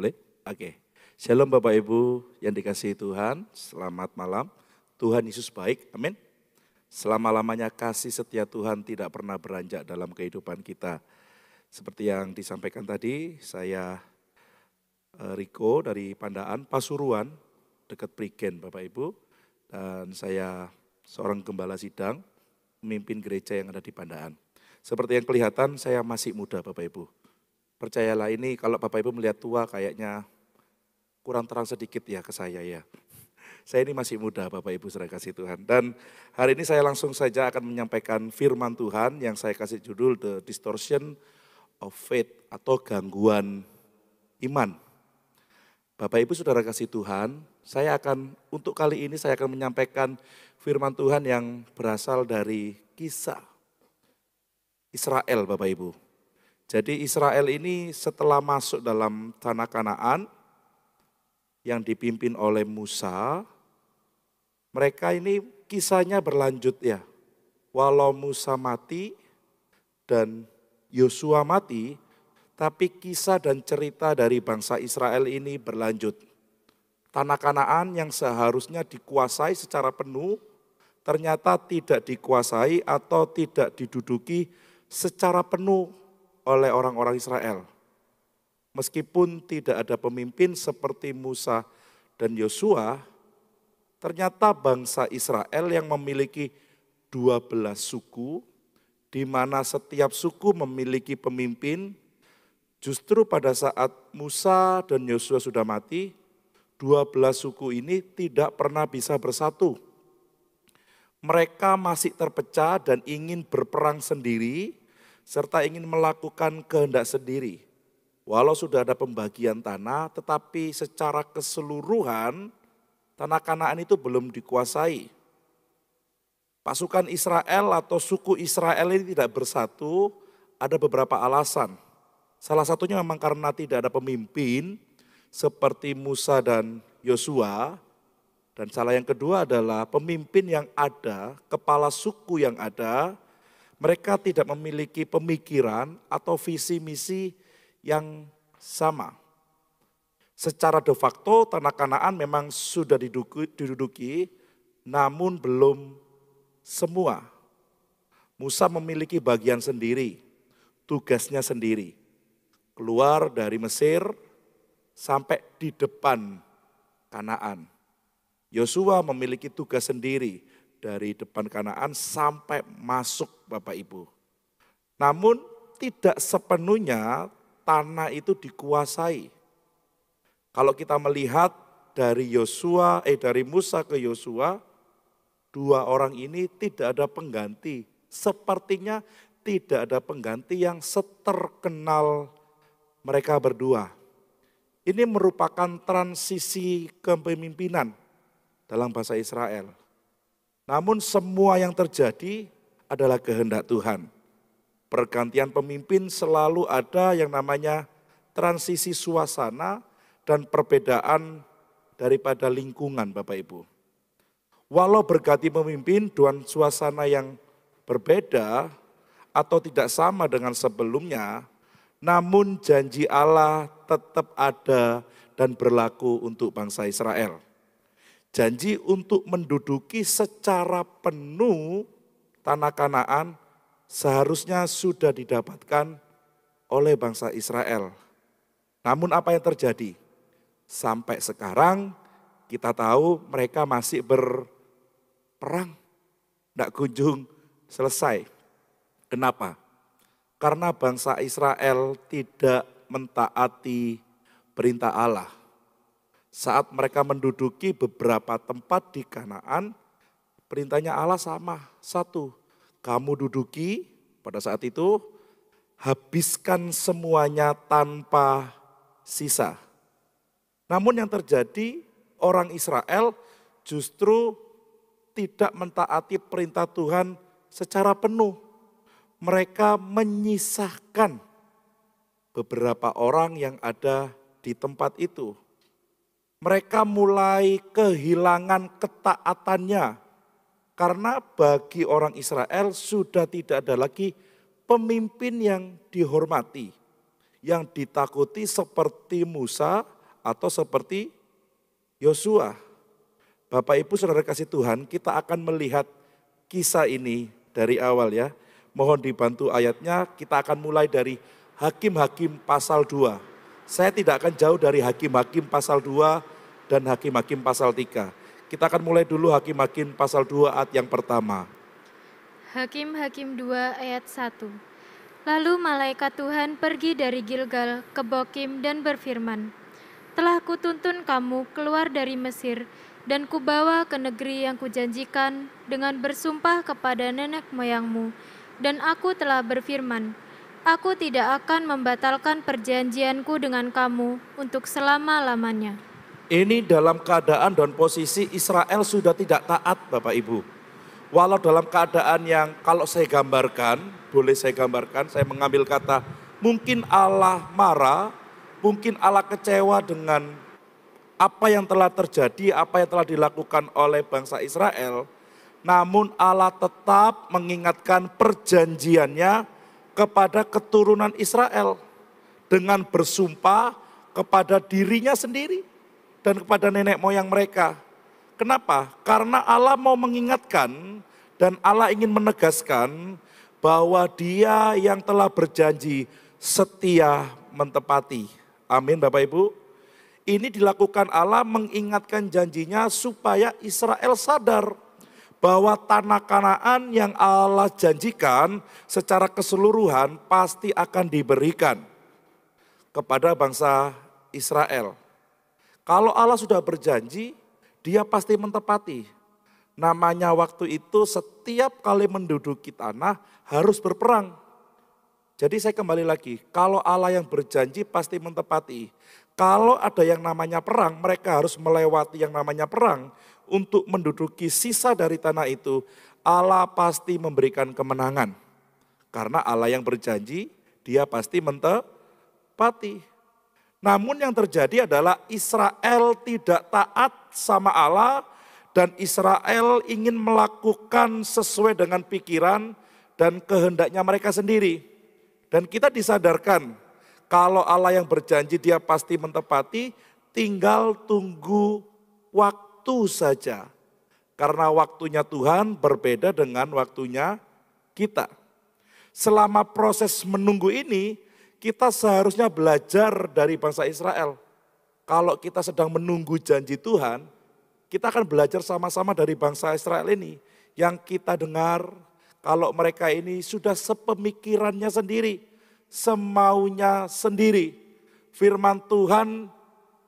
Boleh? Oke. Shalom Bapak Ibu yang dikasihi Tuhan, selamat malam. Tuhan Yesus baik, amin. Selama-lamanya kasih setia Tuhan tidak pernah beranjak dalam kehidupan kita. Seperti yang disampaikan tadi, saya Riko dari Pandaan, Pasuruan, dekat Prigen Bapak Ibu. Dan saya seorang gembala sidang, memimpin gereja yang ada di Pandaan. Seperti yang kelihatan saya masih muda Bapak Ibu. Percayalah ini kalau Bapak Ibu melihat tua kayaknya kurang terang sedikit ya ke saya ya. Saya ini masih muda Bapak Ibu saudara kasih Tuhan. Dan hari ini saya langsung saja akan menyampaikan firman Tuhan yang saya kasih judul The Distortion of Faith atau gangguan iman. Bapak Ibu saudara kasih Tuhan, untuk kali ini saya akan menyampaikan firman Tuhan yang berasal dari kisah Israel Bapak Ibu. Jadi Israel ini setelah masuk dalam tanah Kanaan yang dipimpin oleh Musa, mereka ini kisahnya berlanjut ya. Walau Musa mati dan Yosua mati, tapi kisah dan cerita dari bangsa Israel ini berlanjut. Tanah Kanaan yang seharusnya dikuasai secara penuh, ternyata tidak dikuasai atau tidak diduduki secara penuh oleh orang-orang Israel. Meskipun tidak ada pemimpin seperti Musa dan Yosua, ternyata bangsa Israel yang memiliki 12 suku, di mana setiap suku memiliki pemimpin, justru pada saat Musa dan Yosua sudah mati, 12 suku ini tidak pernah bisa bersatu. Mereka masih terpecah dan ingin berperang sendiri, serta ingin melakukan kehendak sendiri. Walau sudah ada pembagian tanah, tetapi secara keseluruhan tanah Kanaan itu belum dikuasai. Pasukan Israel atau suku Israel ini tidak bersatu, ada beberapa alasan. Salah satunya memang karena tidak ada pemimpin seperti Musa dan Yosua. Dan salah yang kedua adalah pemimpin yang ada, kepala suku yang ada, mereka tidak memiliki pemikiran atau visi misi yang sama. Secara de facto tanah Kanaan memang sudah diduduki, namun belum semua. Musa memiliki bagian sendiri, tugasnya sendiri. Keluar dari Mesir sampai di depan Kanaan. Yosua memiliki tugas sendiri dari depan Kanaan sampai masuk Bapak Ibu. Namun tidak sepenuhnya tanah itu dikuasai. Kalau kita melihat dari Musa ke Yosua, dua orang ini tidak ada pengganti. Sepertinya tidak ada pengganti yang seterkenal mereka berdua. Ini merupakan transisi kepemimpinan dalam bahasa Israel. Namun semua yang terjadi adalah kehendak Tuhan. Pergantian pemimpin selalu ada yang namanya transisi suasana dan perbedaan daripada lingkungan Bapak Ibu. Walau berganti pemimpin dan suasana yang berbeda atau tidak sama dengan sebelumnya, namun janji Allah tetap ada dan berlaku untuk bangsa Israel. Janji untuk menduduki secara penuh tanah Kanaan seharusnya sudah didapatkan oleh bangsa Israel. Namun apa yang terjadi? Sampai sekarang kita tahu mereka masih berperang, tidak kunjung selesai. Kenapa? Karena bangsa Israel tidak mentaati perintah Allah. Saat mereka menduduki beberapa tempat di Kanaan, perintahnya Allah sama. Satu, kamu duduki pada saat itu, habiskan semuanya tanpa sisa. Namun yang terjadi, orang Israel justru tidak mentaati perintah Tuhan secara penuh. Mereka menyisahkan beberapa orang yang ada di tempat itu. Mereka mulai kehilangan ketaatannya karena bagi orang Israel sudah tidak ada lagi pemimpin yang dihormati, yang ditakuti seperti Musa atau seperti Yosua. Bapak Ibu Saudara kasih Tuhan, kita akan melihat kisah ini dari awal ya. Mohon dibantu ayatnya, kita akan mulai dari Hakim-Hakim pasal 2. Saya tidak akan jauh dari Hakim-Hakim pasal 2 dan Hakim-Hakim pasal 3. Kita akan mulai dulu Hakim-Hakim pasal 2 ayat yang pertama. Hakim-Hakim 2 ayat 1. Lalu malaikat Tuhan pergi dari Gilgal ke Bokim dan berfirman, "Telah kutuntun kamu keluar dari Mesir, dan kubawa ke negeri yang kujanjikan dengan bersumpah kepada nenek moyangmu. Dan aku telah berfirman, aku tidak akan membatalkan perjanjianku dengan kamu untuk selama-lamanya." Ini dalam keadaan dan posisi Israel sudah tidak taat Bapak Ibu. Walau dalam keadaan yang kalau saya gambarkan, boleh saya gambarkan, saya mengambil kata, mungkin Allah marah, mungkin Allah kecewa dengan apa yang telah terjadi, apa yang telah dilakukan oleh bangsa Israel, namun Allah tetap mengingatkan perjanjiannya kepada keturunan Israel dengan bersumpah kepada dirinya sendiri dan kepada nenek moyang mereka. Kenapa? Karena Allah mau mengingatkan dan Allah ingin menegaskan bahwa Dia yang telah berjanji setia mentepati. Amin Bapak Ibu. Ini dilakukan Allah mengingatkan janjinya supaya Israel sadar bahwa tanah Kanaan yang Allah janjikan secara keseluruhan pasti akan diberikan kepada bangsa Israel. Kalau Allah sudah berjanji, Dia pasti mentepati. Namanya waktu itu setiap kali menduduki tanah harus berperang. Jadi saya kembali lagi, kalau Allah yang berjanji pasti mentepati. Kalau ada yang namanya perang, mereka harus melewati yang namanya perang untuk menduduki sisa dari tanah itu. Allah pasti memberikan kemenangan. Karena Allah yang berjanji, Dia pasti mentepati. Namun yang terjadi adalah Israel tidak taat sama Allah dan Israel ingin melakukan sesuai dengan pikiran dan kehendaknya mereka sendiri. Dan kita disadarkan, kalau Allah yang berjanji Dia pasti mentepati, tinggal tunggu waktu saja. Karena waktunya Tuhan berbeda dengan waktunya kita. Selama proses menunggu ini, kita seharusnya belajar dari bangsa Israel. Kalau kita sedang menunggu janji Tuhan, kita akan belajar sama-sama dari bangsa Israel ini. Yang kita dengar, kalau mereka ini sudah sepemikirannya sendiri, semaunya sendiri. Firman Tuhan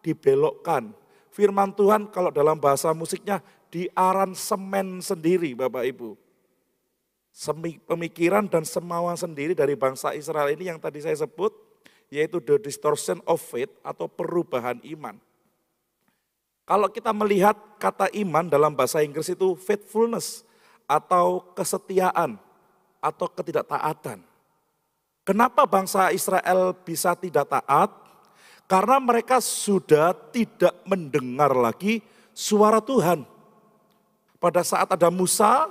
dibelokkan. Firman Tuhan kalau dalam bahasa musiknya diaransemen sendiri Bapak Ibu. Pemikiran dan semauan sendiri dari bangsa Israel ini yang tadi saya sebut, yaitu the distortion of faith atau perubahan iman. Kalau kita melihat kata iman dalam bahasa Inggris itu faithfulness atau kesetiaan atau ketidaktaatan. Kenapa bangsa Israel bisa tidak taat? Karena mereka sudah tidak mendengar lagi suara Tuhan. Pada saat ada Musa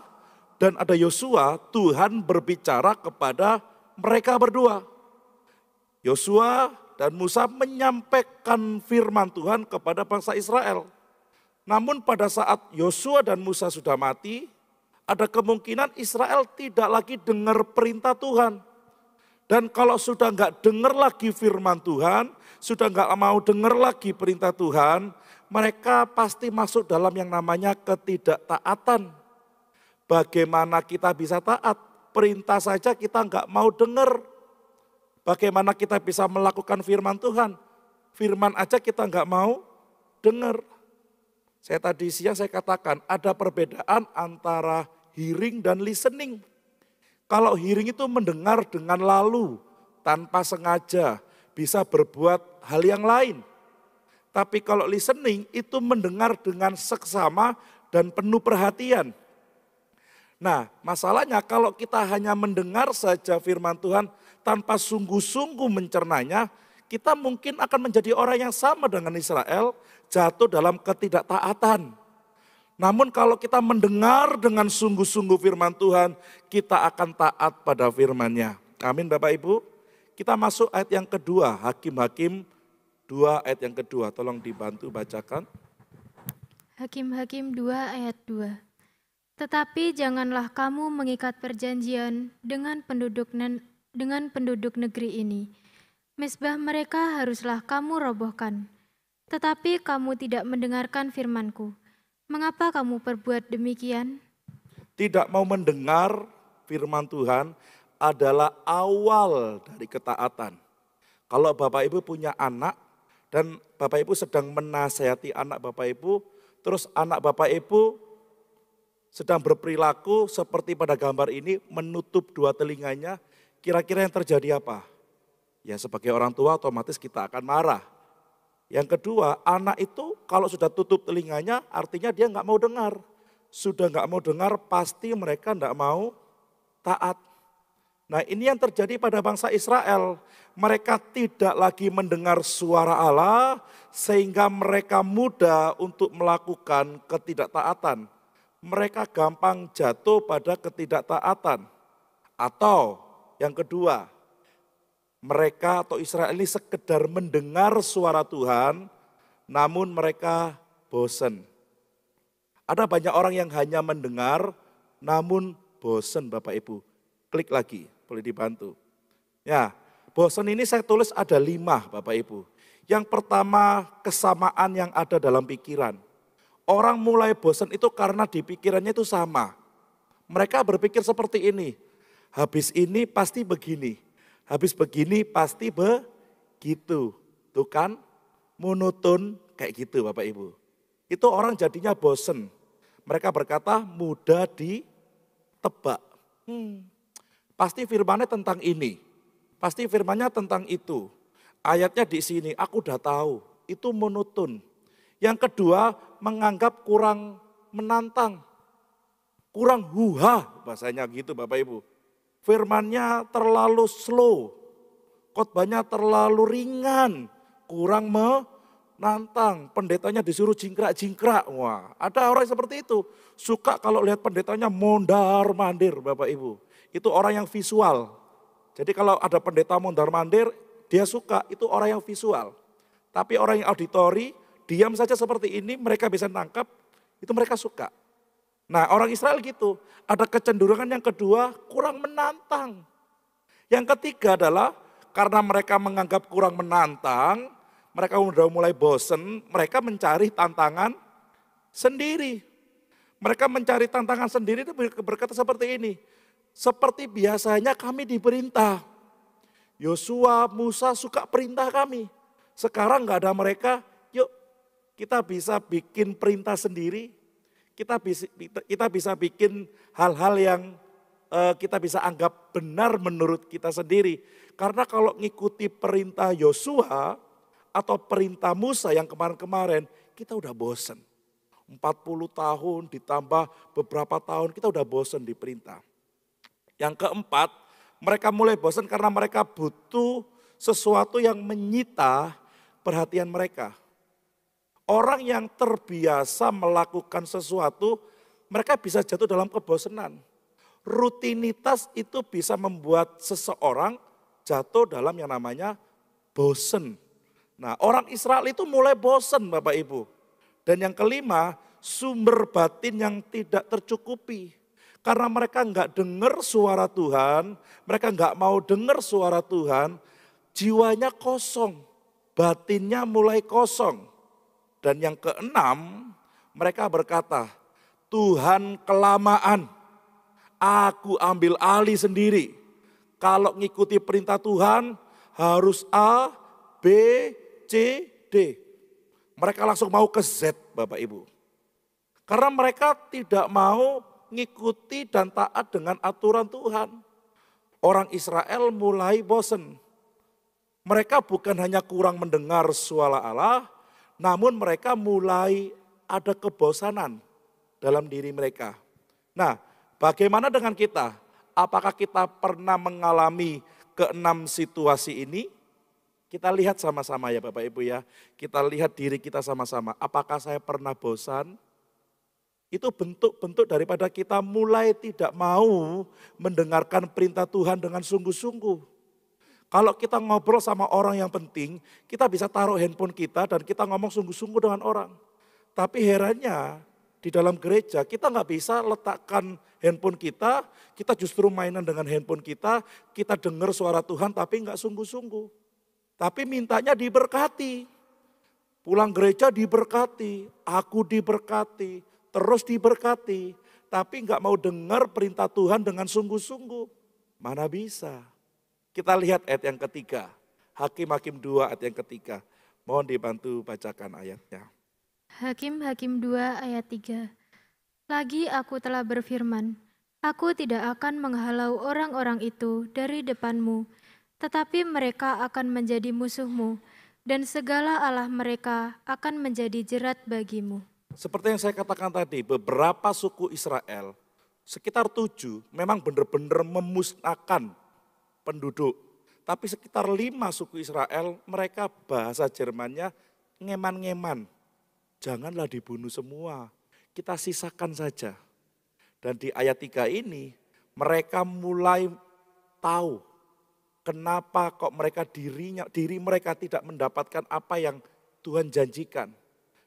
dan ada Yosua, Tuhan berbicara kepada mereka berdua. Yosua dan Musa menyampaikan firman Tuhan kepada bangsa Israel. Namun pada saat Yosua dan Musa sudah mati, ada kemungkinan Israel tidak lagi dengar perintah Tuhan. Dan kalau sudah nggak dengar lagi firman Tuhan, sudah nggak mau dengar lagi perintah Tuhan, mereka pasti masuk dalam yang namanya ketidaktaatan. Bagaimana kita bisa taat? Perintah saja kita nggak mau dengar. Bagaimana kita bisa melakukan firman Tuhan? Firman aja kita nggak mau dengar. Saya tadi siang saya katakan ada perbedaan antara hearing dan listening. Kalau hearing itu mendengar dengan lalu, tanpa sengaja, bisa berbuat hal yang lain. Tapi kalau listening itu mendengar dengan seksama dan penuh perhatian. Nah, masalahnya kalau kita hanya mendengar saja firman Tuhan tanpa sungguh-sungguh mencernanya, kita mungkin akan menjadi orang yang sama dengan Israel, jatuh dalam ketidaktaatan. Namun kalau kita mendengar dengan sungguh-sungguh firman Tuhan, kita akan taat pada firman-Nya. Amin Bapak Ibu. Kita masuk ayat yang kedua, Hakim-Hakim 2 ayat yang kedua. Tolong dibantu bacakan. Hakim-Hakim 2 ayat 2. Tetapi janganlah kamu mengikat perjanjian dengan penduduk negeri ini. Mezbah mereka haruslah kamu robohkan. Tetapi kamu tidak mendengarkan firman-Ku. Mengapa kamu perbuat demikian? Tidak mau mendengar firman Tuhan adalah awal dari ketaatan. Kalau Bapak Ibu punya anak dan Bapak Ibu sedang menasihati anak Bapak Ibu, terus anak Bapak Ibu sedang berperilaku seperti pada gambar ini, menutup dua telinganya, kira-kira yang terjadi apa? Ya sebagai orang tua otomatis kita akan marah. Yang kedua, anak itu kalau sudah tutup telinganya artinya dia nggak mau dengar. Sudah nggak mau dengar pasti mereka nggak mau taat. Nah ini yang terjadi pada bangsa Israel. Mereka tidak lagi mendengar suara Allah sehingga mereka mudah untuk melakukan ketidaktaatan. Mereka gampang jatuh pada ketidaktaatan. Atau yang kedua, mereka atau Israel ini sekedar mendengar suara Tuhan, namun mereka bosan. Ada banyak orang yang hanya mendengar, namun bosan Bapak Ibu. Klik lagi, boleh dibantu. Ya, bosan ini saya tulis ada 5 Bapak Ibu. Yang pertama kesamaan yang ada dalam pikiran. Orang mulai bosan itu karena di pikirannya itu sama. Mereka berpikir seperti ini, habis ini pasti begini. Habis begini pasti begitu. Tuh kan monoton kayak gitu Bapak Ibu. Itu orang jadinya bosen. Mereka berkata mudah ditebak. Pasti firmannya tentang ini. Pasti firmannya tentang itu. Ayatnya di sini aku udah tahu. Itu monoton. Yang kedua menganggap kurang menantang. Kurang huha bahasanya gitu Bapak Ibu. Firmannya terlalu slow, khotbahnya terlalu ringan, kurang menantang. Pendetanya disuruh jingkrak-jingkrak. Wah, ada orang seperti itu. Suka kalau lihat pendetanya mondar-mandir Bapak Ibu. Itu orang yang visual. Jadi kalau ada pendeta mondar-mandir, dia suka, itu orang yang visual. Tapi orang yang auditori, diam saja seperti ini, mereka bisa nangkap, itu mereka suka. Nah orang Israel gitu, ada kecenderungan yang kedua kurang menantang. Yang ketiga adalah karena mereka menganggap kurang menantang, mereka sudah mulai bosen, mereka mencari tantangan sendiri. Mereka mencari tantangan sendiri itu berkata seperti ini, seperti biasanya kami diperintah. Yosua, Musa suka perintah kami. Sekarang nggak ada mereka, yuk kita bisa bikin perintah sendiri. Kita bisa bikin hal-hal yang kita bisa anggap benar menurut kita sendiri. Karena kalau ngikuti perintah Yosua atau perintah Musa yang kemarin-kemarin, kita udah bosen. 40 tahun ditambah beberapa tahun kita udah bosen diperintah. Yang keempat, mereka mulai bosen karena mereka butuh sesuatu yang menyita perhatian mereka. Orang yang terbiasa melakukan sesuatu, mereka bisa jatuh dalam kebosanan. Rutinitas itu bisa membuat seseorang jatuh dalam yang namanya bosen. Nah orang Israel itu mulai bosen Bapak Ibu. Dan yang kelima, sumber batin yang tidak tercukupi. Karena mereka enggak dengar suara Tuhan, mereka enggak mau dengar suara Tuhan, jiwanya kosong, batinnya mulai kosong. Dan yang keenam, mereka berkata, Tuhan kelamaan, aku ambil alih sendiri. Kalau ngikuti perintah Tuhan, harus A, B, C, D. Mereka langsung mau ke Z, Bapak Ibu. Karena mereka tidak mau ngikuti dan taat dengan aturan Tuhan. Orang Israel mulai bosen. Mereka bukan hanya kurang mendengar suara Allah, namun mereka mulai ada kebosanan dalam diri mereka. Nah, bagaimana dengan kita? Apakah kita pernah mengalami keenam situasi ini? Kita lihat sama-sama ya Bapak Ibu ya. Kita lihat diri kita sama-sama. Apakah saya pernah bosan? Itu bentuk-bentuk daripada kita mulai tidak mau mendengarkan perintah Tuhan dengan sungguh-sungguh. Kalau kita ngobrol sama orang yang penting, kita bisa taruh handphone kita dan kita ngomong sungguh-sungguh dengan orang. Tapi herannya di dalam gereja kita nggak bisa letakkan handphone kita justru mainan dengan handphone kita dengar suara Tuhan tapi nggak sungguh-sungguh. Tapi mintanya diberkati. Pulang gereja diberkati, aku diberkati, terus diberkati. Tapi nggak mau dengar perintah Tuhan dengan sungguh-sungguh. Mana bisa. Kita lihat ayat yang ketiga. Hakim-Hakim 2 ayat yang ketiga. Mohon dibantu bacakan ayatnya. Hakim-Hakim 2 ayat 3. Lagi aku telah berfirman, aku tidak akan menghalau orang-orang itu dari depanmu, tetapi mereka akan menjadi musuhmu, dan segala Allah mereka akan menjadi jerat bagimu. Seperti yang saya katakan tadi, beberapa suku Israel, sekitar 7, memang benar-benar memusnahkan penduduk. Tapi sekitar 5 suku Israel, mereka bahasa Jermannya ngeman-ngeman. Janganlah dibunuh semua, kita sisakan saja. Dan di ayat 3 ini, mereka mulai tahu kenapa kok diri mereka tidak mendapatkan apa yang Tuhan janjikan.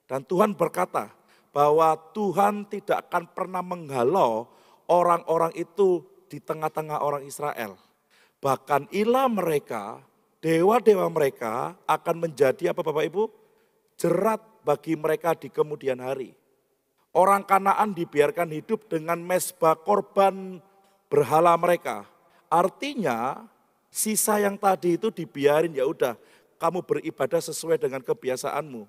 Dan Tuhan berkata bahwa Tuhan tidak akan pernah menghalau orang-orang itu di tengah-tengah orang Israel. Bahkan ilah mereka, dewa-dewa mereka akan menjadi apa Bapak Ibu? Jerat bagi mereka di kemudian hari. Orang Kanaan dibiarkan hidup dengan mezbah korban berhala mereka. Artinya sisa yang tadi itu dibiarin, ya udah kamu beribadah sesuai dengan kebiasaanmu.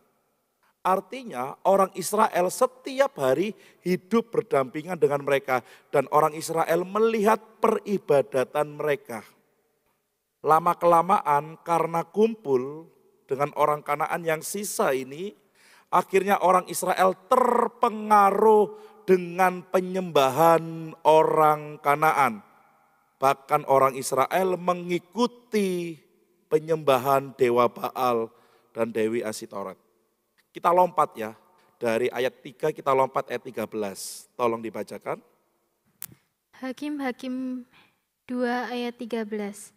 Artinya orang Israel setiap hari hidup berdampingan dengan mereka. Dan orang Israel melihat peribadatan mereka. Lama-kelamaan karena kumpul dengan orang Kanaan yang sisa ini, akhirnya orang Israel terpengaruh dengan penyembahan orang Kanaan. Bahkan orang Israel mengikuti penyembahan dewa Baal dan Dewi Asitoret. Kita lompat ya, dari ayat 3 kita lompat ayat 13. Tolong dibacakan. Hakim-Hakim 2 ayat 13.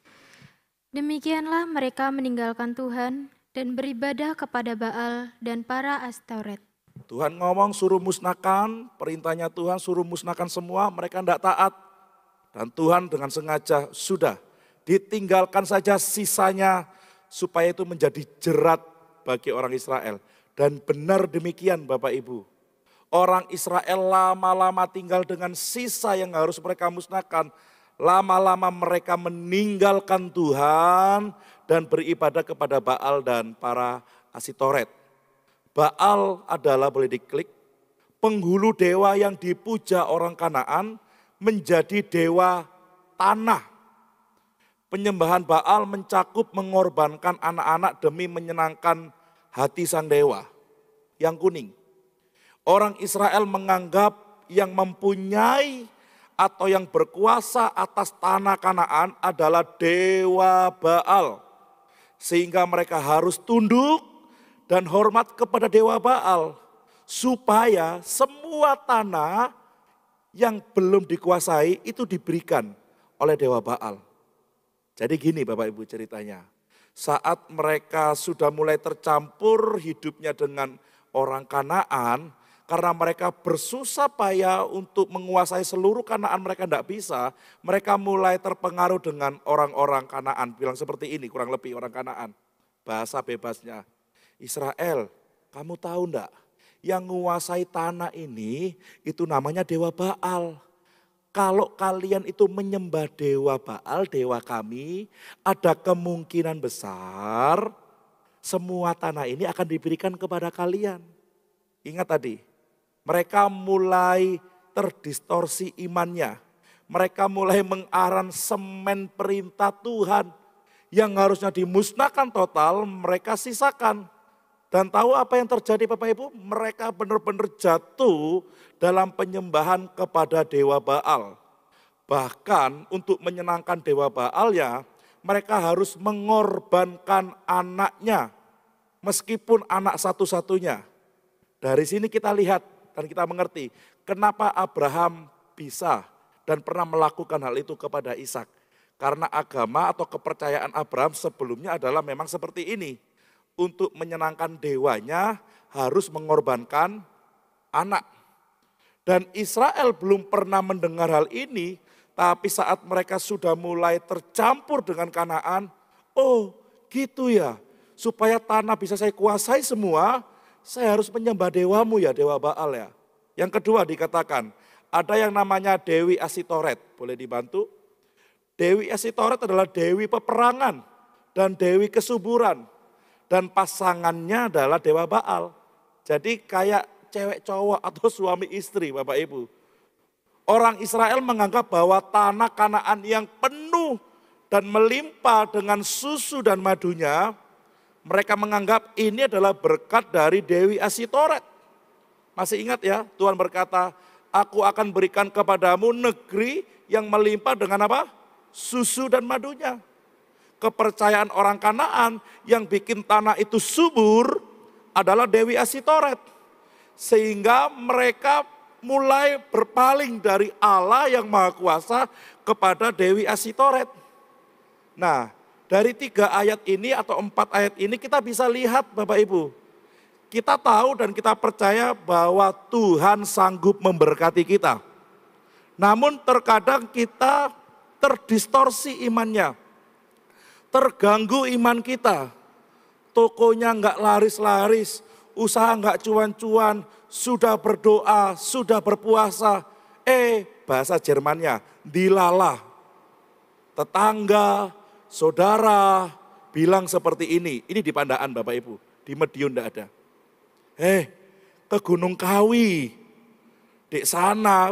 Demikianlah mereka meninggalkan Tuhan dan beribadah kepada Baal dan para Astoret. Tuhan ngomong suruh musnahkan, perintahnya Tuhan suruh musnahkan semua, mereka tidak taat. Dan Tuhan dengan sengaja sudah ditinggalkan saja sisanya supaya itu menjadi jerat bagi orang Israel. Dan benar demikian Bapak Ibu. Orang Israel lama-lama tinggal dengan sisa yang harus mereka musnahkan. Lama-lama mereka meninggalkan Tuhan dan beribadah kepada Baal dan para Asitoret. Baal adalah, boleh diklik, penghulu dewa yang dipuja orang Kanaan menjadi dewa tanah. Penyembahan Baal mencakup mengorbankan anak-anak demi menyenangkan hati sang dewa. Yang kuning. Orang Israel menganggap yang mempunyai atau yang berkuasa atas tanah Kanaan adalah dewa Baal. Sehingga mereka harus tunduk dan hormat kepada dewa Baal. Supaya semua tanah yang belum dikuasai itu diberikan oleh dewa Baal. Jadi gini Bapak Ibu ceritanya. Saat mereka sudah mulai tercampur hidupnya dengan orang Kanaan, karena mereka bersusah payah untuk menguasai seluruh Kanaan, mereka tidak bisa. Mereka mulai terpengaruh dengan orang-orang Kanaan. Bilang seperti ini kurang lebih orang Kanaan. Bahasa bebasnya. Israel, kamu tahu enggak? Yang menguasai tanah ini itu namanya dewa Baal. Kalau kalian itu menyembah dewa Baal, dewa kami, ada kemungkinan besar semua tanah ini akan diberikan kepada kalian. Ingat tadi, mereka mulai terdistorsi imannya. Mereka mulai mengaransemen perintah Tuhan yang harusnya dimusnahkan total, mereka sisakan. Dan tahu apa yang terjadi Bapak Ibu? Mereka benar-benar jatuh dalam penyembahan kepada dewa Baal. Bahkan untuk menyenangkan dewa Baal ya, mereka harus mengorbankan anaknya. Meskipun anak satu-satunya. Dari sini kita lihat dan kita mengerti kenapa Abraham bisa dan pernah melakukan hal itu kepada Ishak. Karena agama atau kepercayaan Abraham sebelumnya adalah memang seperti ini. Untuk menyenangkan dewanya harus mengorbankan anak. Dan Israel belum pernah mendengar hal ini, tapi saat mereka sudah mulai tercampur dengan Kanaan, oh gitu ya, supaya tanah bisa saya kuasai semua, saya harus menyembah dewamu ya, dewa Baal ya. Yang kedua dikatakan, ada yang namanya Dewi Asitoret, boleh dibantu? Dewi Asitoret adalah dewi peperangan dan dewi kesuburan. Dan pasangannya adalah dewa Baal. Jadi kayak cewek cowok atau suami istri Bapak Ibu. Orang Israel menganggap bahwa tanah Kanaan yang penuh dan melimpah dengan susu dan madunya, mereka menganggap ini adalah berkat dari Dewi Asitoret. Masih ingat ya, Tuhan berkata, aku akan berikan kepadamu negeri yang melimpah dengan apa? Susu dan madunya. Kepercayaan orang Kanaan yang bikin tanah itu subur adalah Dewi Asitoret. Sehingga mereka mulai berpaling dari Allah yang Maha Kuasa kepada Dewi Asitoret. Nah, dari 3 ayat ini atau 4 ayat ini kita bisa lihat Bapak Ibu. Kita tahu dan kita percaya bahwa Tuhan sanggup memberkati kita. Namun terkadang kita terdistorsi imannya. Terganggu iman kita. Tokonya enggak laris-laris, usaha enggak cuan-cuan, sudah berdoa, sudah berpuasa. Bahasa Jermannya, dilalah. Tetangga, saudara bilang seperti ini. Ini di Pandaan Bapak Ibu, di Madiun enggak ada. Ke Gunung Kawi, di sana,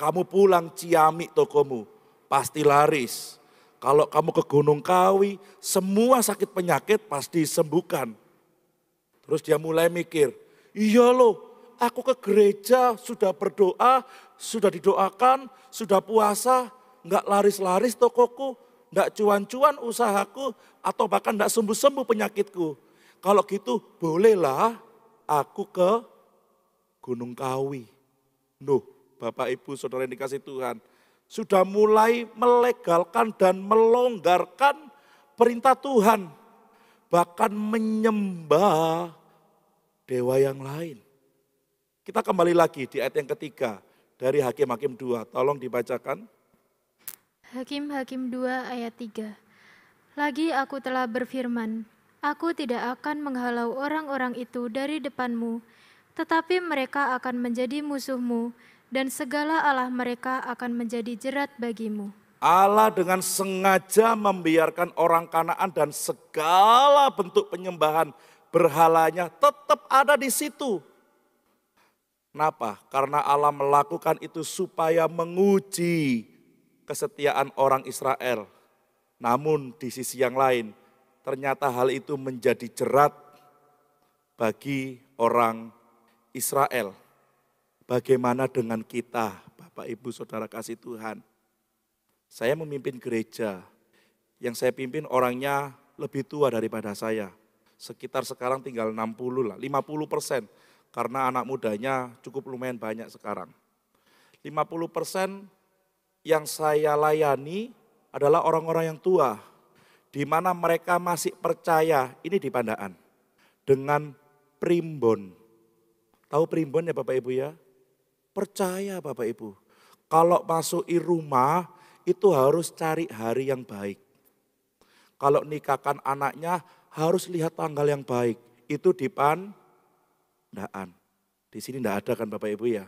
kamu pulang Ciamik tokomu, pasti laris. Kalau kamu ke Gunung Kawi, semua sakit penyakit pasti disembuhkan. Terus dia mulai mikir, iya loh, aku ke gereja sudah berdoa, sudah didoakan, sudah puasa, enggak laris-laris tokoku, enggak cuan-cuan usahaku, atau bahkan enggak sembuh-sembuh penyakitku. Kalau gitu bolehlah aku ke Gunung Kawi. Bapak Ibu Saudara yang dikasih Tuhan, sudah mulai melegalkan dan melonggarkan perintah Tuhan. Bahkan menyembah dewa yang lain. Kita kembali lagi di ayat yang ketiga dari Hakim-Hakim 2. Tolong dibacakan. Hakim-Hakim 2 ayat 3. Lagi aku telah berfirman, aku tidak akan menghalau orang-orang itu dari depanmu, tetapi mereka akan menjadi musuhmu, dan segala Allah mereka akan menjadi jerat bagimu. Allah dengan sengaja membiarkan orang Kanaan dan segala bentuk penyembahan berhalanya tetap ada di situ. Kenapa? Karena Allah melakukan itu supaya menguji kesetiaan orang Israel. Namun di sisi yang lain, ternyata hal itu menjadi jerat bagi orang Israel. Bagaimana dengan kita, Bapak Ibu Saudara kasih Tuhan? Saya memimpin gereja, yang saya pimpin orangnya lebih tua daripada saya. Sekitar sekarang tinggal 60 lah, 50%. Karena anak mudanya cukup lumayan banyak sekarang. 50% yang saya layani adalah orang-orang yang tua. Di mana mereka masih percaya, ini di Pandaan, dengan primbon. Tahu primbon ya Bapak Ibu ya? Percaya Bapak Ibu, kalau masuk rumah itu harus cari hari yang baik. Kalau nikahkan anaknya harus lihat tanggal yang baik. Itu di Pandaan. Di sini enggak ada kan Bapak Ibu ya.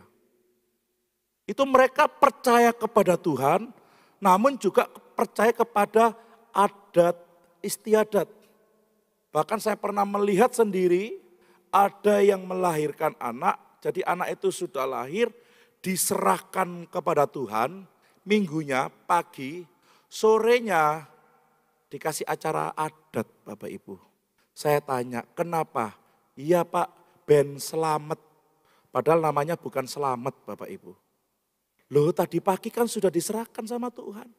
Itu mereka percaya kepada Tuhan, namun juga percaya kepada adat istiadat. Bahkan saya pernah melihat sendiri ada yang melahirkan anak, jadi anak itu sudah lahir, diserahkan kepada Tuhan, minggunya pagi, sorenya dikasih acara adat Bapak Ibu. Saya tanya, kenapa? Iya Pak, Ben Selamet. Padahal namanya bukan Selamet Bapak Ibu. Loh tadi pagi kan sudah diserahkan sama Tuhan.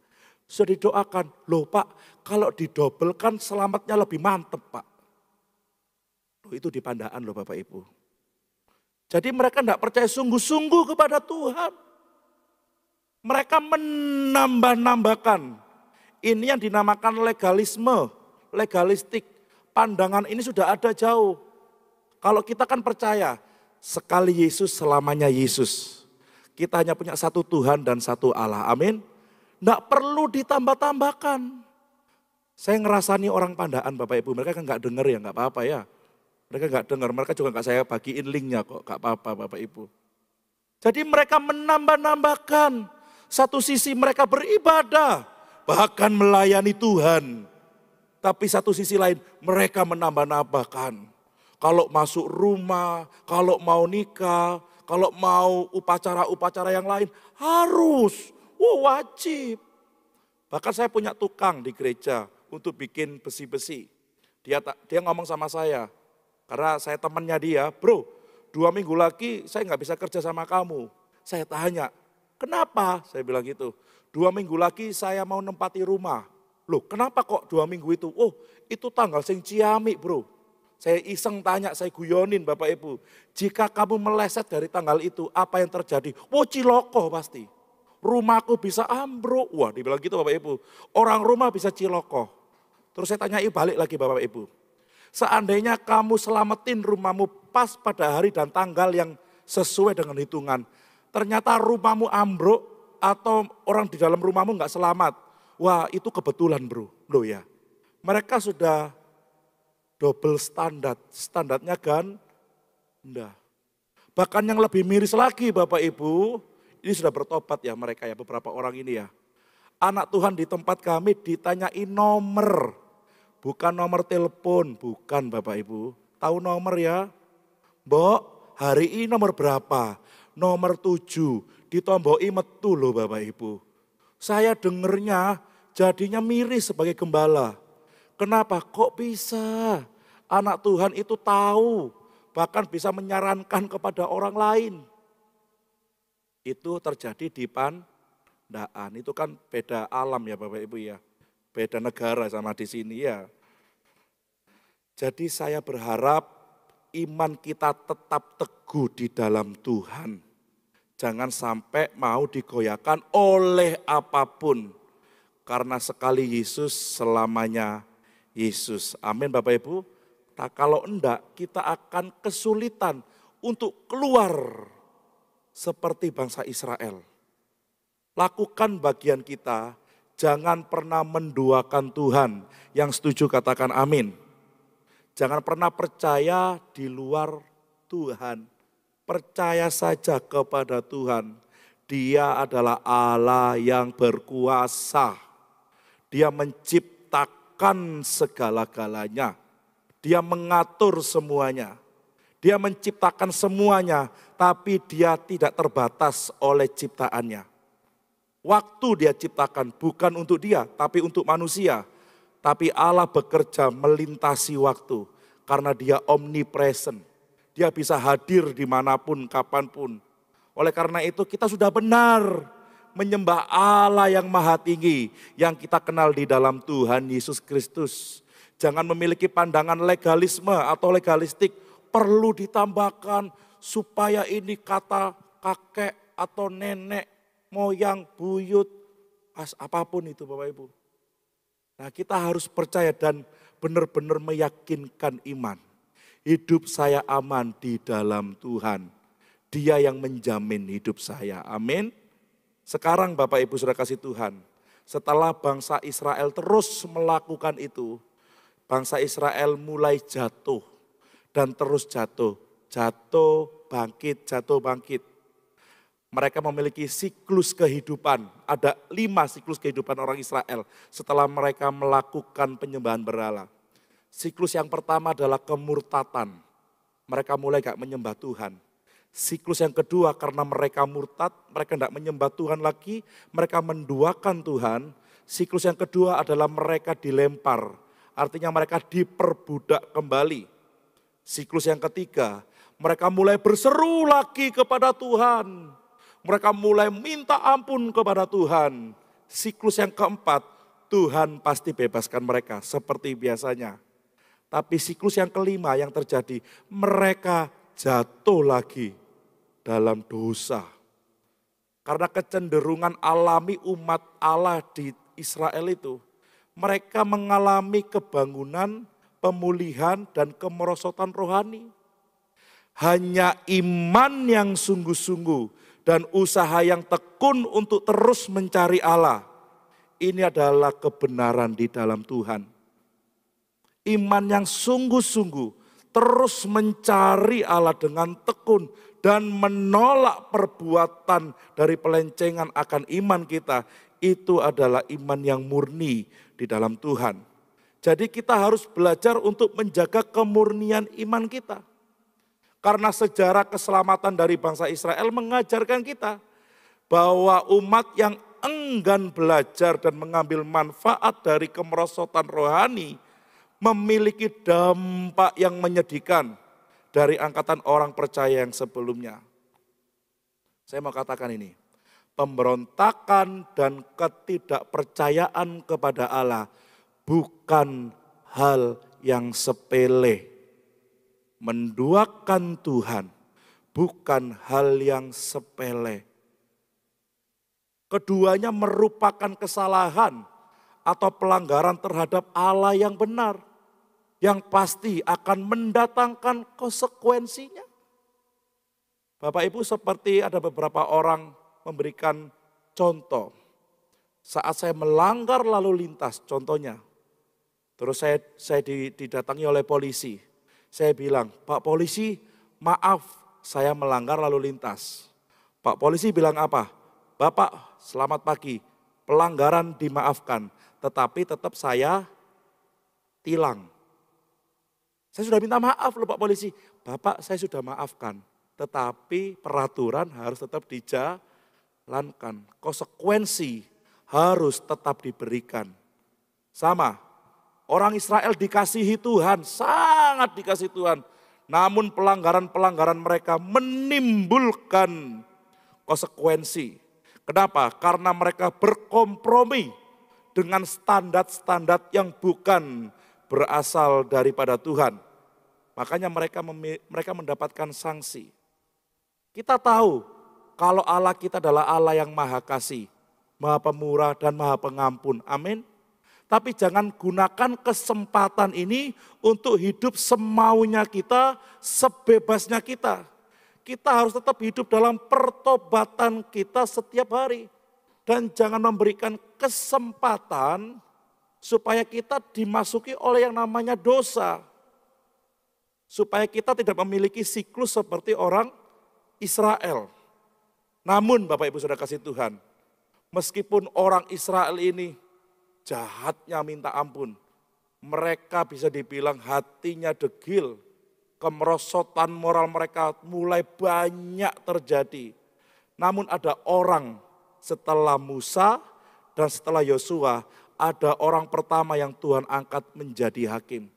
Sudah didoakan, loh Pak kalau didobelkan selamatnya lebih mantep Pak. Loh itu di Pandaan loh Bapak Ibu. Jadi mereka tidak percaya sungguh-sungguh kepada Tuhan. Mereka menambah-nambahkan Ini yang dinamakan legalisme, legalistik. Pandangan ini sudah ada jauh. Kalau kita kan percaya, sekali Yesus selamanya Yesus. Kita hanya punya satu Tuhan dan satu Allah, amin. Nggak perlu ditambah-tambahkan. Saya ngerasani orang Pandaan Bapak Ibu, mereka kan nggak dengar ya, nggak apa-apa ya. Mereka nggak dengar, mereka juga nggak saya bagiin linknya kok, nggak apa-apa Bapak Ibu. Jadi mereka menambah-nambahkan, satu sisi mereka beribadah, bahkan melayani Tuhan. Tapi satu sisi lain mereka menambah-nambahkan. Kalau masuk rumah, kalau mau nikah, kalau mau upacara-upacara yang lain harus, wajib. Bahkan saya punya tukang di gereja untuk bikin besi-besi. Dia ngomong sama saya, karena saya temannya dia, bro 2 minggu lagi saya nggak bisa kerja sama kamu. Saya tanya, kenapa? Saya bilang gitu, 2 minggu lagi saya mau nempati rumah. Loh kenapa kok 2 minggu itu? Oh itu tanggal sing ciamik bro. Saya iseng tanya, saya guyonin Bapak Ibu. Jika kamu meleset dari tanggal itu, apa yang terjadi? Ciloko pasti. Rumahku bisa ambruk. Wah dibilang gitu Bapak Ibu. Orang rumah bisa ciloko. Terus saya tanyai balik lagi Bapak Ibu. Seandainya kamu selamatin rumahmu pas pada hari dan tanggal yang sesuai dengan hitungan. Ternyata rumahmu ambruk atau orang di dalam rumahmu nggak selamat. Wah itu kebetulan bro. Loh ya. Mereka sudah double standar. Standarnya ganda. Bahkan yang lebih miris lagi Bapak Ibu. Ini sudah bertobat ya mereka ya, beberapa orang ini ya. Anak Tuhan di tempat kami ditanyai nomor. Bukan nomor telepon, bukan Bapak Ibu. Tahu nomor ya? Mbok, hari ini nomor berapa? Nomor 7, ditomboi metu loh Bapak Ibu. Saya dengernya jadinya miris sebagai gembala. Kenapa? Kok bisa? Anak Tuhan itu tahu, bahkan bisa menyarankan kepada orang lain. Itu terjadi di Pandaan. Itu kan beda alam ya Bapak Ibu ya. Beda negara sama di sini ya. Jadi saya berharap iman kita tetap teguh di dalam Tuhan. Jangan sampai mau digoyahkan oleh apapun. Karena sekali Yesus selamanya Yesus. Amin Bapak Ibu. Nah, kalau enggak kita akan kesulitan untuk keluar seperti bangsa Israel. Lakukan bagian kita, jangan pernah menduakan Tuhan. Yang setuju katakan amin. Jangan pernah percaya di luar Tuhan. Percaya saja kepada Tuhan. Dia adalah Allah yang berkuasa. Dia menciptakan segala-galanya. Dia mengatur semuanya. Dia menciptakan semuanya, tapi dia tidak terbatas oleh ciptaannya. Waktu dia ciptakan bukan untuk dia, tapi untuk manusia. Tapi Allah bekerja melintasi waktu, karena dia omnipresent. Dia bisa hadir dimanapun, kapanpun. Oleh karena itu kita sudah benar menyembah Allah yang maha tinggi, yang kita kenal di dalam Tuhan Yesus Kristus. Jangan memiliki pandangan legalisme atau legalistik, perlu ditambahkan supaya ini kata kakek atau nenek, moyang, buyut, apapun itu Bapak Ibu. Nah kita harus percaya dan benar-benar meyakinkan iman. Hidup saya aman di dalam Tuhan. Dia yang menjamin hidup saya, amin. Sekarang Bapak Ibu Saudara kasih Tuhan, setelah bangsa Israel terus melakukan itu, bangsa Israel mulai jatuh. Dan terus jatuh, bangkit, jatuh, bangkit. Mereka memiliki siklus kehidupan, ada 5 siklus kehidupan orang Israel setelah mereka melakukan penyembahan berhala. Siklus yang pertama adalah kemurtatan, mereka mulai gak menyembah Tuhan. Siklus yang kedua karena mereka murtad, mereka gak menyembah Tuhan lagi, mereka menduakan Tuhan. Siklus yang kedua adalah mereka dilempar, artinya mereka diperbudak kembali. Siklus yang ketiga, mereka mulai berseru lagi kepada Tuhan. Mereka mulai minta ampun kepada Tuhan. Siklus yang keempat, Tuhan pasti bebaskan mereka seperti biasanya. Tapi siklus yang kelima yang terjadi, mereka jatuh lagi dalam dosa. Karena kecenderungan alami umat Allah di Israel itu, mereka mengalami kebangunan, pemulihan, dan kemerosotan rohani. Hanya iman yang sungguh-sungguh dan usaha yang tekun untuk terus mencari Allah. Ini adalah kebenaran di dalam Tuhan. Iman yang sungguh-sungguh terus mencari Allah dengan tekun dan menolak perbuatan dari pelencengan akan iman kita. Itu adalah iman yang murni di dalam Tuhan. Jadi kita harus belajar untuk menjaga kemurnian iman kita. Karena sejarah keselamatan dari bangsa Israel mengajarkan kita bahwa umat yang enggan belajar dan mengambil manfaat dari kemerosotan rohani memiliki dampak yang menyedihkan dari angkatan orang percaya yang sebelumnya. Saya mau katakan ini, pemberontakan dan ketidakpercayaan kepada Allah bukan hal yang sepele. Menduakan Tuhan bukan hal yang sepele. Keduanya merupakan kesalahan atau pelanggaran terhadap Allah yang benar, yang pasti akan mendatangkan konsekuensinya. Bapak Ibu, seperti ada beberapa orang memberikan contoh. Saat saya melanggar lalu lintas, contohnya, terus saya didatangi oleh polisi. Saya bilang, Pak Polisi, maaf saya melanggar lalu lintas. Pak Polisi bilang apa? Bapak, selamat pagi, pelanggaran dimaafkan, tetapi tetap saya tilang. Saya sudah minta maaf loh Pak Polisi. Bapak, saya sudah maafkan, tetapi peraturan harus tetap dijalankan. Konsekuensi harus tetap diberikan. Sama. Orang Israel dikasihi Tuhan, sangat dikasihi Tuhan. Namun pelanggaran-pelanggaran mereka menimbulkan konsekuensi. Kenapa? Karena mereka berkompromi dengan standar-standar yang bukan berasal daripada Tuhan. Makanya mereka mendapatkan sanksi. Kita tahu kalau Allah kita adalah Allah yang maha kasih, maha pemurah dan maha pengampun. Amin. Tapi jangan gunakan kesempatan ini untuk hidup semaunya kita, sebebasnya kita. Kita harus tetap hidup dalam pertobatan kita setiap hari. Dan jangan memberikan kesempatan supaya kita dimasuki oleh yang namanya dosa. Supaya kita tidak memiliki siklus seperti orang Israel. Namun Bapak Ibu Saudara kasih Tuhan, meskipun orang Israel ini jahatnya minta ampun. Mereka bisa dibilang hatinya degil. Kemerosotan moral mereka mulai banyak terjadi. Namun ada orang setelah Musa dan setelah Yosua, ada orang pertama yang Tuhan angkat menjadi hakim.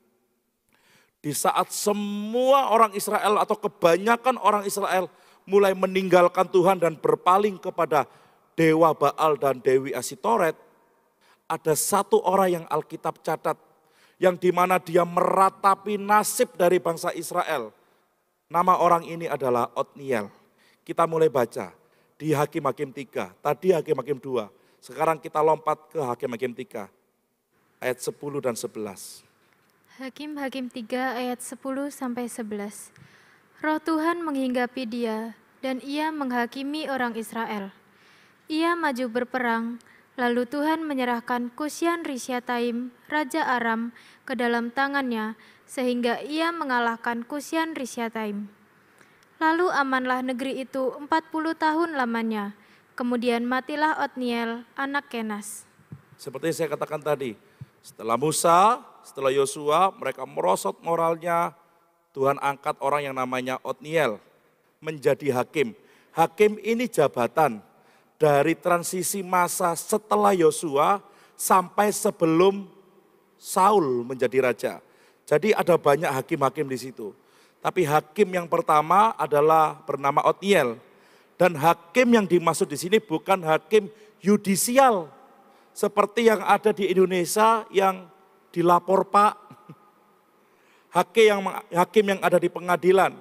Di saat semua orang Israel atau kebanyakan orang Israel mulai meninggalkan Tuhan dan berpaling kepada Dewa Baal dan Dewi Asitoret, ada satu orang yang Alkitab catat, yang dimana dia meratapi nasib dari bangsa Israel. Nama orang ini adalah Otniel. Kita mulai baca di Hakim-Hakim 3, tadi Hakim-Hakim 2. Sekarang kita lompat ke Hakim-Hakim 3, ayat 10 dan 11. Hakim-Hakim 3 ayat 10-11. Roh Tuhan menghinggapi dia, dan ia menghakimi orang Israel. Ia maju berperang. Lalu Tuhan menyerahkan Kusyan Rishyataim, Raja Aram, ke dalam tangannya, sehingga ia mengalahkan Kusyan Rishyataim. Lalu amanlah negeri itu 40 tahun lamanya. Kemudian matilah Otniel, anak Kenas. Seperti saya katakan tadi, setelah Musa, setelah Yosua, mereka merosot moralnya. Tuhan angkat orang yang namanya Otniel menjadi hakim. Hakim ini jabatan dari transisi masa setelah Yosua sampai sebelum Saul menjadi raja. Jadi ada banyak hakim-hakim di situ. Tapi hakim yang pertama adalah bernama Otniel. Dan hakim yang dimaksud di sini bukan hakim yudisial. Seperti yang ada di Indonesia yang dilapor Pak. Hakim yang ada di pengadilan.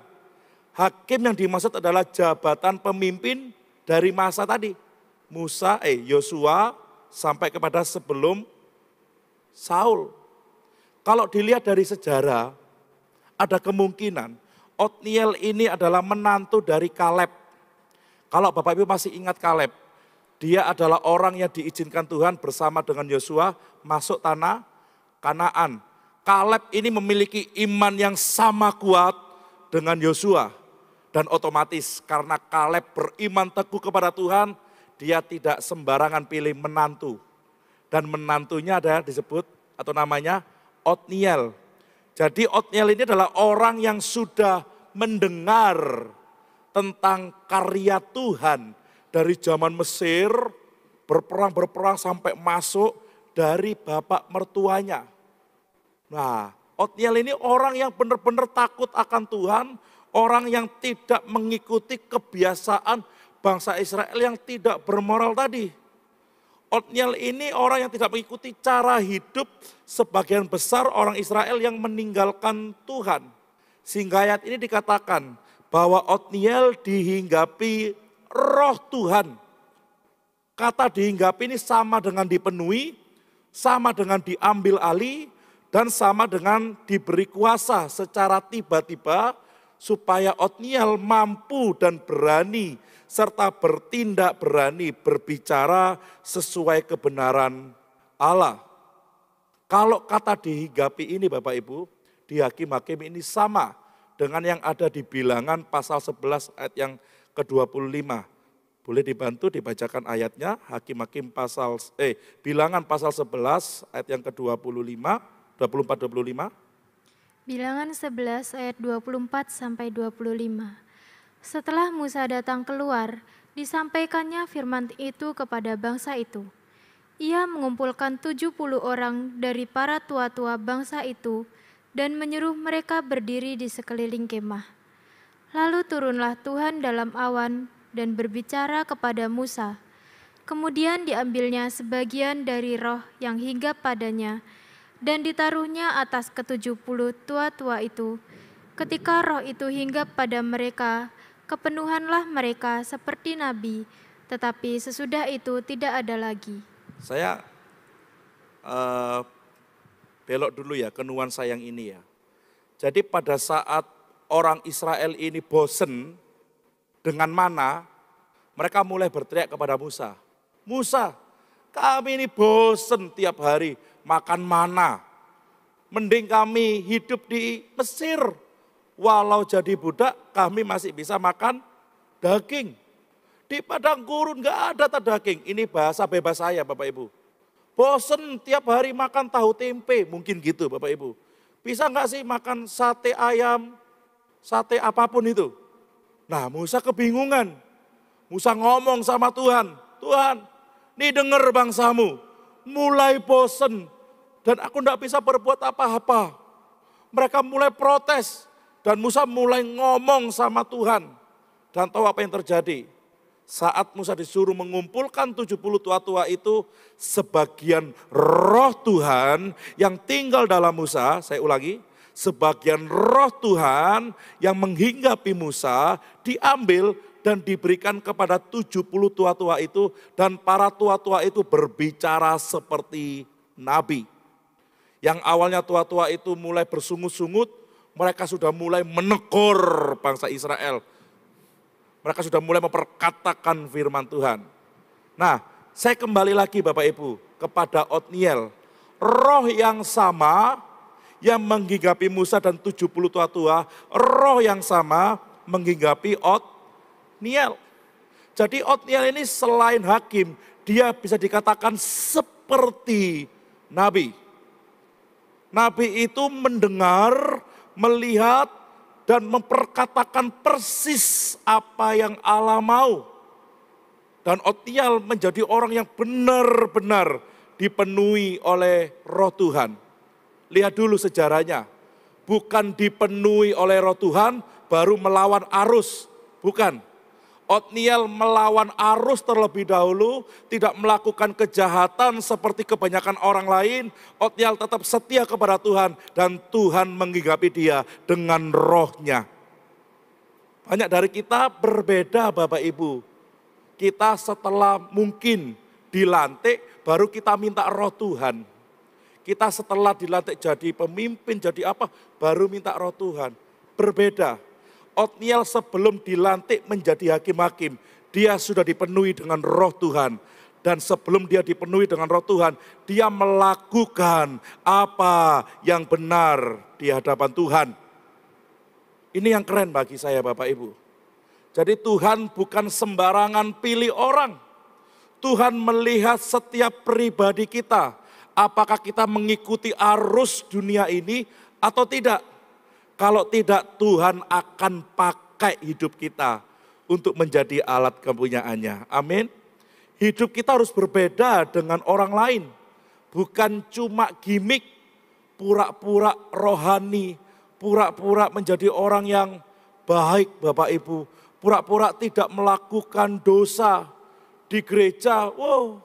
Hakim yang dimaksud adalah jabatan pemimpin dari masa tadi. Yosua sampai kepada sebelum Saul. Kalau dilihat dari sejarah, ada kemungkinan Otniel ini adalah menantu dari Kaleb. Kalau Bapak Ibu masih ingat Kaleb, dia adalah orang yang diizinkan Tuhan bersama dengan Yosua masuk tanah Kanaan. Kaleb ini memiliki iman yang sama kuat dengan Yosua. Dan otomatis karena Kaleb beriman teguh kepada Tuhan, dia tidak sembarangan pilih menantu. Dan menantunya ada disebut atau namanya Otniel. Jadi Otniel ini adalah orang yang sudah mendengar tentang karya Tuhan dari zaman Mesir, berperang sampai masuk dari bapak mertuanya. Nah, Otniel ini orang yang benar-benar takut akan Tuhan, orang yang tidak mengikuti kebiasaan bangsa Israel yang tidak bermoral tadi. Otniel ini orang yang tidak mengikuti cara hidup sebagian besar orang Israel yang meninggalkan Tuhan. Sehingga ayat ini dikatakan bahwa Otniel dihinggapi roh Tuhan. Kata dihinggapi ini sama dengan dipenuhi, sama dengan diambil alih, dan sama dengan diberi kuasa secara tiba-tiba supaya Otniel mampu dan berani serta bertindak berani berbicara sesuai kebenaran Allah. Kalau kata dihinggapi ini Bapak Ibu, di Hakim-Hakim ini sama dengan yang ada di Bilangan pasal 11 ayat yang ke-25. Boleh dibantu dibacakan ayatnya, Bilangan pasal 11 ayat yang ke-25, 24-25. Bilangan 11 ayat 24 sampai 25. Setelah Musa datang keluar, disampaikannya firman itu kepada bangsa itu. Ia mengumpulkan 70 orang dari para tua-tua bangsa itu dan menyuruh mereka berdiri di sekeliling kemah. Lalu turunlah Tuhan dalam awan dan berbicara kepada Musa. Kemudian diambilnya sebagian dari roh yang hinggap padanya dan ditaruhnya atas ke-70 tua-tua itu. Ketika roh itu hinggap pada mereka, kepenuhanlah mereka seperti nabi, tetapi sesudah itu tidak ada lagi. Saya belok dulu ya ke nuansa yang ini ya. Jadi pada saat orang Israel ini bosen dengan mana, mereka mulai berteriak kepada Musa. Musa, kami ini bosen tiap hari makan mana. Mending kami hidup di Mesir. Walau jadi budak, kami masih bisa makan daging. Di padang gurun gak ada daging. Ini bahasa bebas saya Bapak Ibu. Bosen tiap hari makan tahu tempe, mungkin gitu Bapak Ibu. Bisa gak sih makan sate ayam, sate apapun itu. Nah Musa kebingungan. Musa ngomong sama Tuhan. Tuhan, nih denger bangsamu, mulai bosen. Dan aku gak bisa berbuat apa-apa. Mereka mulai protes. Dan Musa mulai ngomong sama Tuhan. Dan tahu apa yang terjadi? Saat Musa disuruh mengumpulkan 70 tua-tua itu, sebagian roh Tuhan yang tinggal dalam Musa, saya ulangi, sebagian roh Tuhan yang menghinggapi Musa diambil dan diberikan kepada 70 tua-tua itu, dan para tua-tua itu berbicara seperti nabi. Yang awalnya tua-tua itu mulai bersungut-sungut, mereka sudah mulai menegur bangsa Israel. Mereka sudah mulai memperkatakan firman Tuhan. Nah, saya kembali lagi Bapak Ibu kepada Otniel. Roh yang sama yang menghinggapi Musa dan 70 tua-tua, roh yang sama menghinggapi Otniel. Jadi Otniel ini selain hakim, dia bisa dikatakan seperti nabi. Nabi itu mendengar, melihat, dan memperkatakan persis apa yang Allah mau. Dan Otniel menjadi orang yang benar-benar dipenuhi oleh roh Tuhan. Lihat dulu sejarahnya. Bukan dipenuhi oleh roh Tuhan, baru melawan arus. Bukan. Otniel melawan arus terlebih dahulu, tidak melakukan kejahatan seperti kebanyakan orang lain. Otniel tetap setia kepada Tuhan dan Tuhan menghinggapi dia dengan rohnya. Banyak dari kita berbeda Bapak Ibu. Kita setelah mungkin dilantik baru kita minta roh Tuhan. Kita setelah dilantik jadi pemimpin, jadi apa, baru minta roh Tuhan. Berbeda. Otniel sebelum dilantik menjadi hakim-hakim, dia sudah dipenuhi dengan roh Tuhan. Dan sebelum dia dipenuhi dengan roh Tuhan, dia melakukan apa yang benar di hadapan Tuhan. Ini yang keren bagi saya Bapak Ibu. Jadi Tuhan bukan sembarangan pilih orang. Tuhan melihat setiap pribadi kita. Apakah kita mengikuti arus dunia ini atau tidak? Kalau tidak, Tuhan akan pakai hidup kita untuk menjadi alat kepunyaannya. Amin. Hidup kita harus berbeda dengan orang lain. Bukan cuma gimmick, pura-pura rohani, pura-pura menjadi orang yang baik Bapak Ibu. Pura-pura tidak melakukan dosa di gereja. Wow,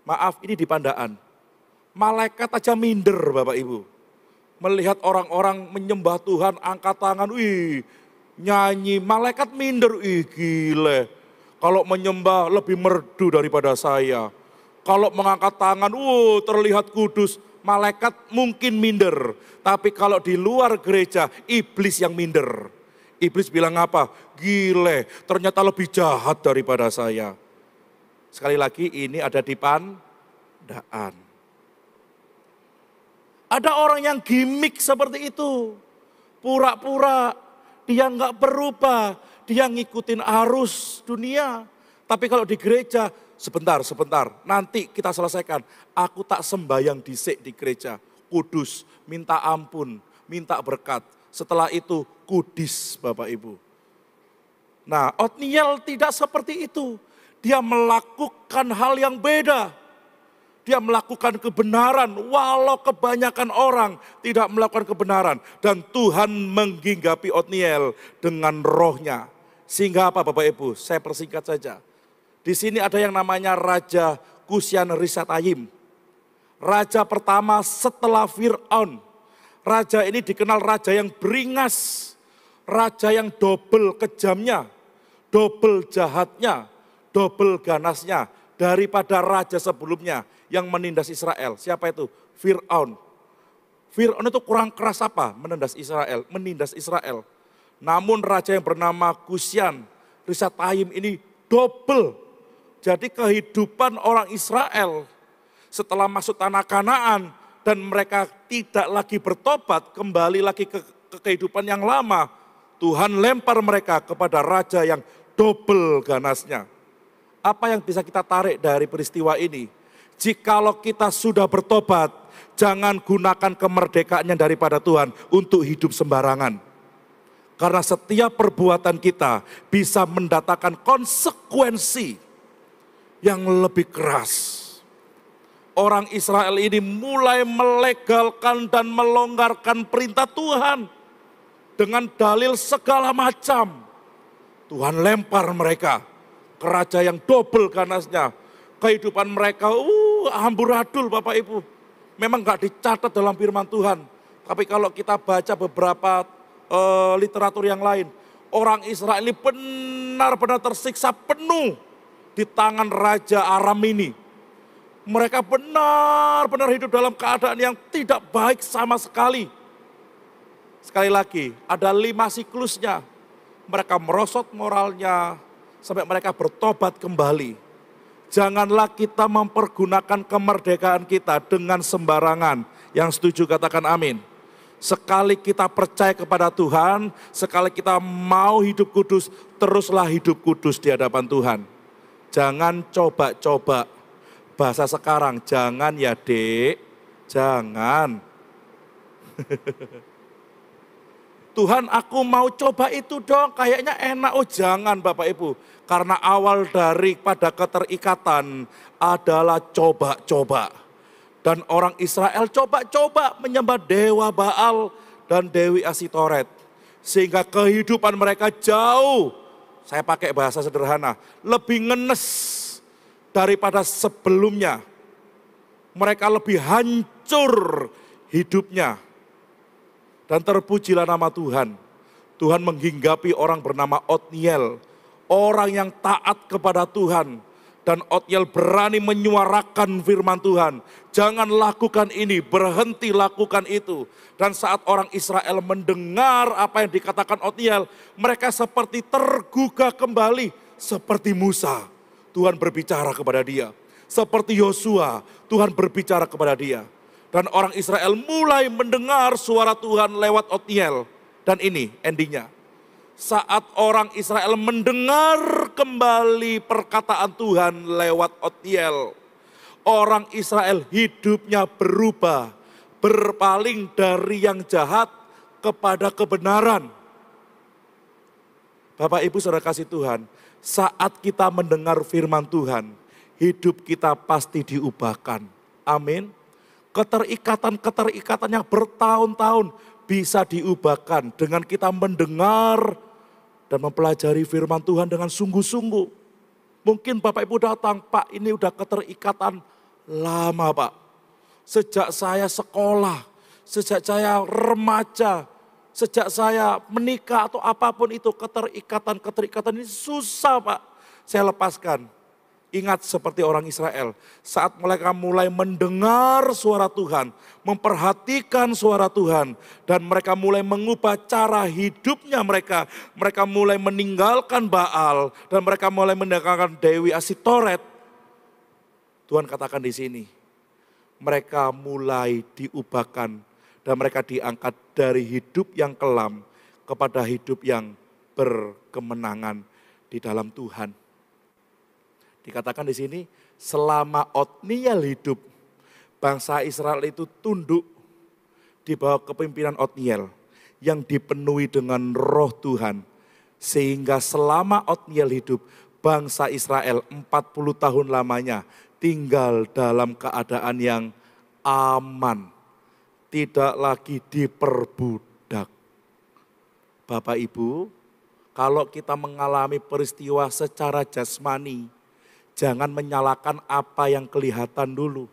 maaf ini di Pandaan. Malaikat aja minder Bapak Ibu. Melihat orang-orang menyembah Tuhan, angkat tangan, wih, nyanyi, malaikat minder, ih gile. Kalau menyembah lebih merdu daripada saya. Kalau mengangkat tangan, terlihat kudus, malaikat mungkin minder. Tapi kalau di luar gereja, iblis yang minder. Iblis bilang apa? Gile, ternyata lebih jahat daripada saya. Sekali lagi ini ada di Pandaan. Ada orang yang gimmick seperti itu. Pura-pura, dia nggak berubah. Dia ngikutin arus dunia. Tapi kalau di gereja, sebentar, nanti kita selesaikan. Aku tak sembahyang disik di gereja. Kudus, minta ampun, minta berkat. Setelah itu kudis Bapak Ibu. Nah, Otniel tidak seperti itu. Dia melakukan hal yang beda. Dia melakukan kebenaran walau kebanyakan orang tidak melakukan kebenaran. Dan Tuhan menghinggapi Otniel dengan rohnya. Sehingga apa Bapak Ibu? Saya persingkat saja. Di sini ada yang namanya Raja Kusyan Rishatayim. Raja pertama setelah Fir'aun. Raja ini dikenal raja yang beringas. Raja yang double kejamnya. Double jahatnya. Double ganasnya. Daripada raja sebelumnya yang menindas Israel. Siapa itu? Fir'aun. Fir'aun itu kurang keras apa? Menindas Israel. Namun raja yang bernama Kusyan Rishatayim ini double. Jadi kehidupan orang Israel setelah masuk tanah Kanaan dan mereka tidak lagi bertobat, kembali lagi ke kehidupan yang lama. Tuhan lempar mereka kepada raja yang double ganasnya. Apa yang bisa kita tarik dari peristiwa ini? Jikalau kita sudah bertobat, jangan gunakan kemerdekaannya daripada Tuhan untuk hidup sembarangan. Karena setiap perbuatan kita bisa mendatangkan konsekuensi yang lebih keras. Orang Israel ini mulai melegalkan dan melonggarkan perintah Tuhan. Dengan dalil segala macam. Tuhan lempar mereka ke raja yang double ganasnya. Kehidupan mereka amburadul Bapak Ibu. Memang gak dicatat dalam firman Tuhan. Tapi kalau kita baca beberapa literatur yang lain. Orang Israel ini benar-benar tersiksa penuh di tangan Raja Aram ini. Mereka benar-benar hidup dalam keadaan yang tidak baik sama sekali. Sekali lagi, ada 5 siklusnya. Mereka merosot moralnya sampai mereka bertobat kembali. Janganlah kita mempergunakan kemerdekaan kita dengan sembarangan. Yang setuju katakan amin. Sekali kita percaya kepada Tuhan, sekali kita mau hidup kudus, teruslah hidup kudus di hadapan Tuhan. Jangan coba-coba. Bahasa sekarang, jangan ya dek, jangan. Tuhan aku mau coba itu dong, kayaknya enak. Oh jangan Bapak Ibu, karena awal daripada keterikatan adalah coba-coba. Dan orang Israel coba-coba menyembah dewa Baal dan Dewi Asitoret. Sehingga kehidupan mereka jauh, saya pakai bahasa sederhana, lebih ngenes daripada sebelumnya. Mereka lebih hancur hidupnya. Dan terpujilah nama Tuhan. Tuhan menghinggapi orang bernama Otniel. Orang yang taat kepada Tuhan. Dan Otniel berani menyuarakan firman Tuhan. Jangan lakukan ini, berhenti lakukan itu. Dan saat orang Israel mendengar apa yang dikatakan Otniel, mereka seperti tergugah kembali. Seperti Musa, Tuhan berbicara kepada dia. Seperti Yosua, Tuhan berbicara kepada dia. Dan orang Israel mulai mendengar suara Tuhan lewat Otniel. Dan ini endingnya. Saat orang Israel mendengar kembali perkataan Tuhan lewat Otniel, orang Israel hidupnya berubah, berpaling dari yang jahat kepada kebenaran. Bapak Ibu saudara kasih Tuhan, saat kita mendengar firman Tuhan, hidup kita pasti diubahkan. Amin. Keterikatan yang bertahun-tahun bisa diubahkan dengan kita mendengar dan mempelajari firman Tuhan dengan sungguh-sungguh. Mungkin Bapak Ibu datang, Pak ini udah keterikatan lama Pak. Sejak saya sekolah, sejak saya remaja, sejak saya menikah atau apapun itu keterikatan ini susah Pak. Saya lepaskan. Ingat seperti orang Israel, saat mereka mulai mendengar suara Tuhan, memperhatikan suara Tuhan, dan mereka mulai mengubah cara hidupnya mereka mulai meninggalkan Baal, dan mereka mulai meninggalkan Dewi Asitoret. Tuhan katakan di sini, mereka mulai diubahkan, dan mereka diangkat dari hidup yang kelam kepada hidup yang berkemenangan di dalam Tuhan. Dikatakan di sini, selama Otniel hidup, bangsa Israel itu tunduk di bawah kepemimpinan Otniel yang dipenuhi dengan roh Tuhan. Sehingga selama Otniel hidup, bangsa Israel 40 tahun lamanya tinggal dalam keadaan yang aman. Tidak lagi diperbudak. Bapak Ibu, kalau kita mengalami peristiwa secara jasmani, jangan menyalahkan apa yang kelihatan dulu.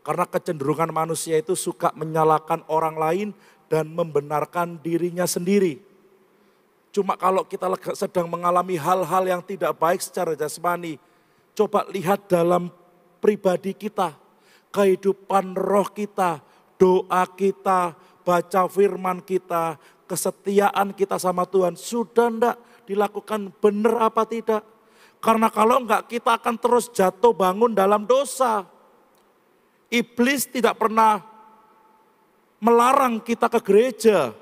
Karena kecenderungan manusia itu suka menyalahkan orang lain dan membenarkan dirinya sendiri. Cuma kalau kita sedang mengalami hal-hal yang tidak baik secara jasmani, coba lihat dalam pribadi kita, kehidupan roh kita, doa kita, baca firman kita, kesetiaan kita sama Tuhan, sudah enggak dilakukan benar apa tidak? Karena kalau enggak kita akan terus jatuh bangun dalam dosa. Iblis tidak pernah melarang kita ke gereja.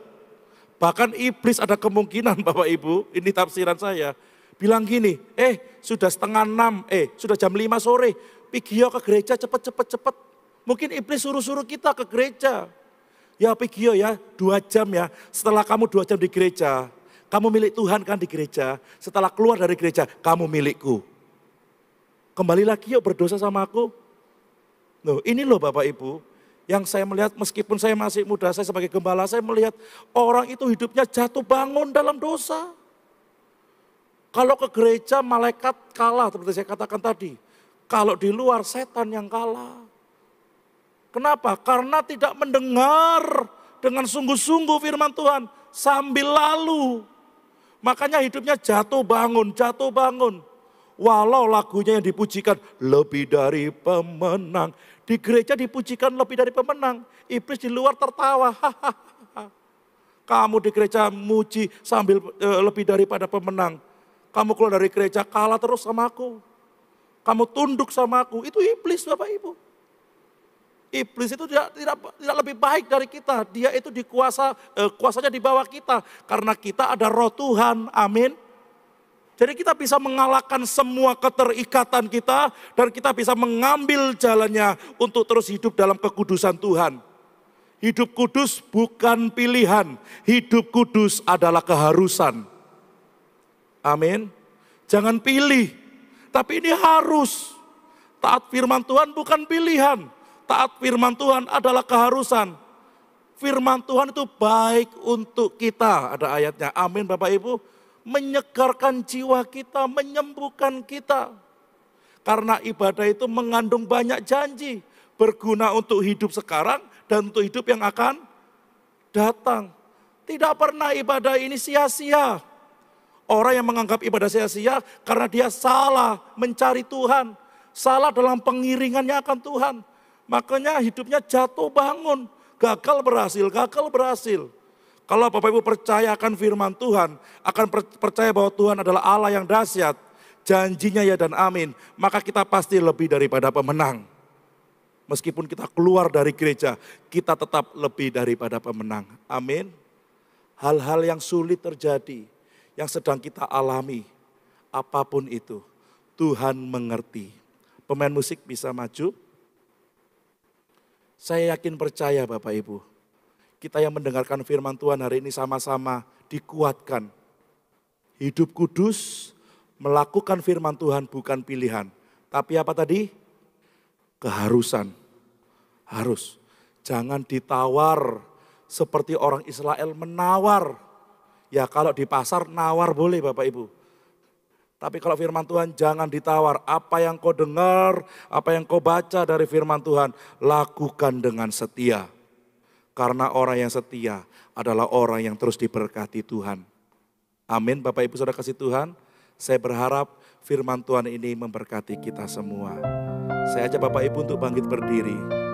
Bahkan iblis ada kemungkinan Bapak Ibu, ini tafsiran saya. Bilang gini, sudah 5:30, sudah jam 5 sore, pergi ke gereja cepet. Mungkin iblis suruh-suruh kita ke gereja. Ya pergi ya 2 jam ya, setelah kamu 2 jam di gereja. Kamu milik Tuhan kan di gereja, setelah keluar dari gereja, kamu milikku. Kembali lagi yuk berdosa sama aku. Loh, ini loh Bapak Ibu, yang saya melihat meskipun saya masih muda, saya sebagai gembala, saya melihat orang itu hidupnya jatuh bangun dalam dosa. Kalau ke gereja malaikat kalah, seperti saya katakan tadi. Kalau di luar setan yang kalah. Kenapa? Karena tidak mendengar dengan sungguh-sungguh firman Tuhan sambil lalu. Makanya hidupnya jatuh bangun. Walau lagunya yang dipujikan lebih dari pemenang. Di gereja dipujikan lebih dari pemenang. Iblis di luar tertawa. Kamu di gereja muji sambil lebih daripada pemenang. Kamu keluar dari gereja kalah terus sama aku. Kamu tunduk sama aku. Itu iblis Bapak Ibu. Iblis itu tidak lebih baik dari kita. Dia itu kuasanya di bawah kita. Karena kita ada roh Tuhan. Amin. Jadi kita bisa mengalahkan semua keterikatan kita. Dan kita bisa mengambil jalannya untuk terus hidup dalam kekudusan Tuhan. Hidup kudus bukan pilihan. Hidup kudus adalah keharusan. Amin. Jangan pilih. Tapi ini harus. Taat firman Tuhan bukan pilihan. Taat firman Tuhan adalah keharusan. Firman Tuhan itu baik untuk kita. Ada ayatnya. Amin Bapak Ibu. Menyegarkan jiwa kita, menyembuhkan kita. Karena ibadah itu mengandung banyak janji. Berguna untuk hidup sekarang dan untuk hidup yang akan datang. Tidak pernah ibadah ini sia-sia. Orang yang menganggap ibadah sia-sia karena dia salah mencari Tuhan. Salah dalam pengiringannya akan Tuhan. Makanya hidupnya jatuh bangun. Gagal berhasil. Kalau Bapak Ibu percaya akan firman Tuhan, akan percaya bahwa Tuhan adalah Allah yang dahsyat, janjinya ya dan amin, maka kita pasti lebih daripada pemenang. Meskipun kita keluar dari gereja, kita tetap lebih daripada pemenang. Amin. Hal-hal yang sulit terjadi, yang sedang kita alami, apapun itu, Tuhan mengerti. Pemain musik bisa maju. Saya yakin percaya Bapak Ibu, kita yang mendengarkan firman Tuhan hari ini sama-sama dikuatkan. Hidup kudus, melakukan firman Tuhan bukan pilihan. Tapi apa tadi? Keharusan. Harus. Jangan ditawar seperti orang Israel menawar. Ya kalau di pasar nawar boleh Bapak Ibu. Tapi kalau firman Tuhan jangan ditawar. Apa yang kau dengar, apa yang kau baca dari firman Tuhan, lakukan dengan setia. Karena orang yang setia adalah orang yang terus diberkati Tuhan. Amin Bapak Ibu Saudara kasih Tuhan. Saya berharap firman Tuhan ini memberkati kita semua. Saya ajak Bapak Ibu untuk bangkit berdiri.